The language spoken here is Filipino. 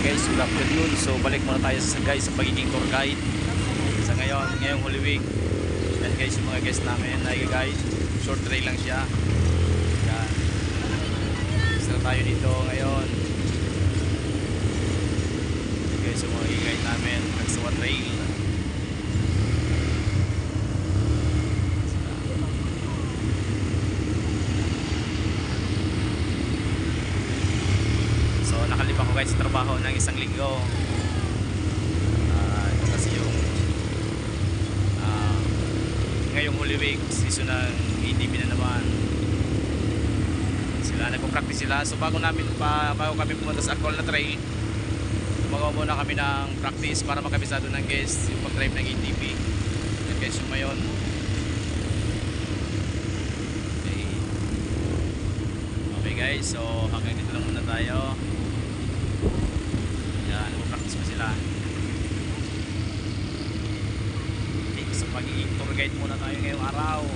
guys, good afternoon. So balik muna tayo guys sa pagiging tour guide sa ngayong Holy Week. Yan guys, yung mga guest namin ay guys, short trail lang siya. Yan, isa tayo dito ngayon. Yan guys, yung mga guide namin Nagsawa Trail. Nakalipa ko guys sa trabaho ng isang linggo. Ito kasi yung ngayong Holy Week, season ng ATV na naman. Sila nagpo-practice sila. So bago kami pumunta sa actual na trail, magawa muna kami ng practice para makabisado ng guest yung pag-drive ng ATV. Yan guys yung mayon. Okay guys, so hanggang dito lang muna tayo. Yan, nag-practice pa sila. Okay, so magiging tour guide muna tayo ngayong araw.